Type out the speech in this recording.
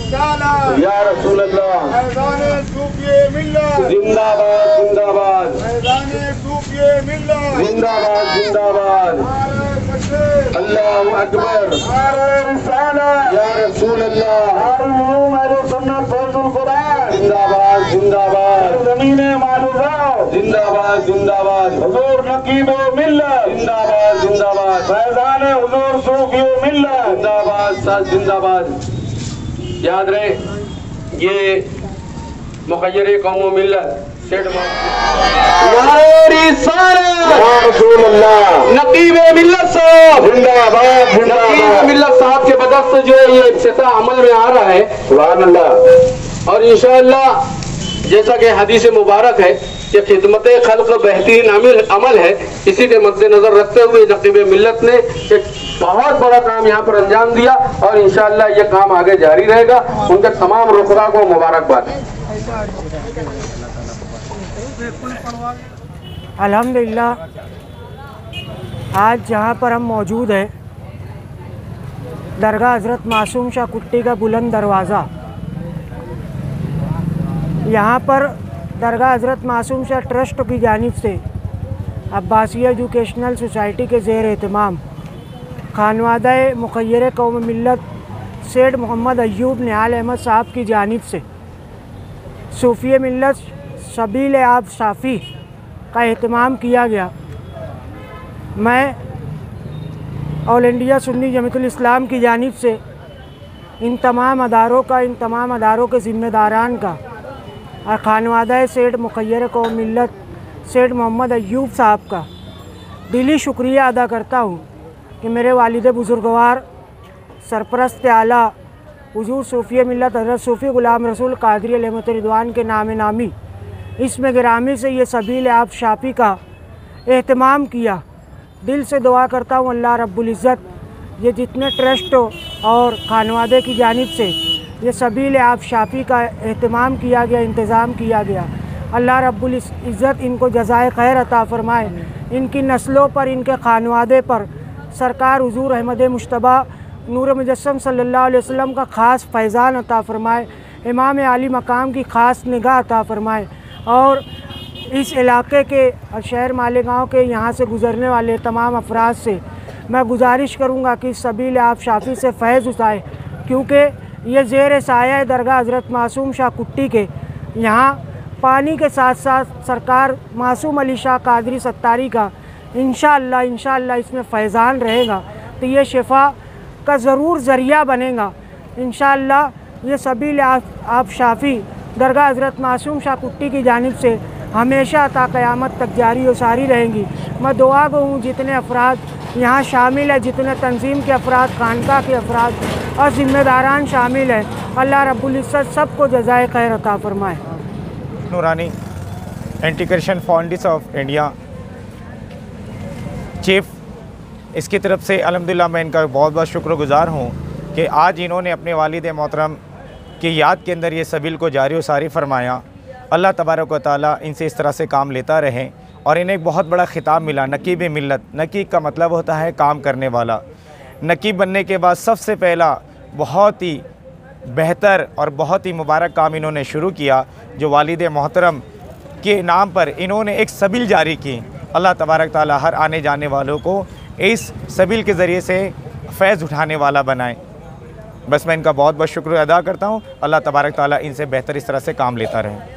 या रसूल अल्लाह। फैज़ाने सूफिए मिल्लत जिंदाबाद जिंदाबाद। फैज़ाने सूफिए मिल्लत जिंदाबाद जिंदाबाद। अल्लाहु अकबर। या रसूल अल्लाह। जिंदाबाद जिंदाबाद। ज़मीने मारूज़ा जिंदाबाद जिंदाबाद। हुज़ूर नकीब मिल्लत जिंदाबाद जिंदाबाद। फैज़ाने हुज़ूर सूफिए मिल्लत जिंदाबाद साथ जिंदाबाद। याद रहे ये मुखय्यर कौम मिल्लत सेठ नकीब मिल्लत साहब जिंदाबाद नकीब मिल्लत साहब के बदौलत जो ये इफ्तिताह अमल में आ रहा है सुभान अल्लाह। और इंशाअल्लाह जैसा कि हदीस मुबारक है कि खिदमत खल्क बेहतरीन अमल है, इसी के मद्देनजर रखते हुए नकीब मिल्लत ने एक बहुत बड़ा काम यहाँ पर अंजाम दिया और इंशाअल्लाह ये काम आगे जारी रहेगा। उनके तमाम रुकबा को मुबारकबाद। अल्हम्दुलिल्लाह आज जहाँ पर हम मौजूद हैं दरगाह हज़रत मासूम शाह कुट्टी का बुलंद दरवाज़ा। यहाँ पर दरगाह हज़रत मासूम शाह ट्रस्ट की जानिब से अब्बासिया एजुकेशनल सोसाइटी के ज़ेर एहतमाम खानवादा मुखय्यर कौम मिल्लत सेठ मोहम्मद अय्यूब निहाल अहमद साहब की जानिब से सूफी मिल्लत सबील आब शाफ़ी का एहतमाम किया गया। मैं ऑल इंडिया सुन्नी जमीयतुल इस्लाम की जानिब से इन तमाम अदारों के ज़िम्मेदारान का और खानवादा सेठ मुखय्यर कौम मिल्लत सेठ मोहम्मद अय्यूब साहब का दिली शुक्रिया अदा करता हूँ कि मेरे वालिद बुजुर्गवार सरपरस्त आला हुजूर सूफी मिल्लत हज़रत सूफ़ी ग़ुलाम रसूल क़ादरी अलैहि रिदवान के नामी इसमें गिरामी से ये सबील आप शाफ़ी का एहतमाम किया। दिल से दुआ करता हूँ अल्लाह रब्बुल इज़्ज़त ये जितने ट्रस्ट और खानवादे की जानिब से ये सबील आप शाफ़ी का एहतमाम किया गया, इंतज़ाम किया गया, अल्लाह रब्बुल इज़्ज़त इनको जज़ाए खैर अता फ़रमाए। इनकी नस्लों पर, इनके खानवादे पर सरकार हुज़ूर अहमद मुश्तबा नूर मुजस्सम सल्लल्लाहु अलैहि वसल्लम का ख़ास फैज़ान अता फ़रमाए, इमाम आली मकाम की ख़ास निगाह अता फ़रमाए। और इस इलाके के और शहर मालेगांव के यहाँ से गुज़रने वाले तमाम अफराद से मैं गुजारिश करूँगा कि सबील आप शाफ़ी से फ़ैज़ उठाए, क्योंकि ये ज़ेर साया दरगाह हज़रत मासूम शाह कुट्टी के यहाँ पानी के साथ साथ सरकार मासूम अली शाह कादरी सत्तारी का इंशाअल्लाह इसमें फैज़ान रहेगा तो ये शिफा का ज़रूर ज़रिया बनेगा। इंशाअल्लाह ये सबील आप शाफ़ी दरगाह हज़रत मासूम शाह कुट्टी की जानिब से हमेशा ता क़यामत तक जारी और सारी रहेंगी। मैं दुआ गो हूँ जितने अफराद यहाँ शामिल है, जितने तंजीम के अफराद, खानका के अफराद और ज़िम्मेदारान शामिल हैं, अल्लाह रब्बुल इज़्ज़त सबको जज़ाए खैर अता फ़रमाए। नूरानी anti corruption foundation of India chief, इसकी तरफ से अल्हम्दुलिल्लाह मैं इनका बहुत बहुत शुक्रगुज़ार हूँ कि आज इन्होंने अपने वालिद मोहतरम की याद के अंदर ये सबील को जारी और सारी फरमाया। अल्लाह तबारक व तआला इनसे इस तरह से काम लेता रहे और इन्हें एक बहुत बड़ा ख़िताब मिला नकीब मिल्लत। नकीब का मतलब होता है काम करने वाला। नकीब बनने के बाद सबसे पहला बहुत ही बेहतर और बहुत ही मुबारक काम इन्होंने शुरू किया, जो वालिद मोहतरम के नाम पर इन्होंने एक सबील जारी की। अल्लाह तबारक ताला हर आने जाने वालों को इस सबील के ज़रिए से फ़ैज़ उठाने वाला बनाए। बस मैं इनका बहुत बहुत शुक्र अदा करता हूँ। अल्लाह तबारक ताला इनसे बेहतर इस तरह से काम लेता रहे।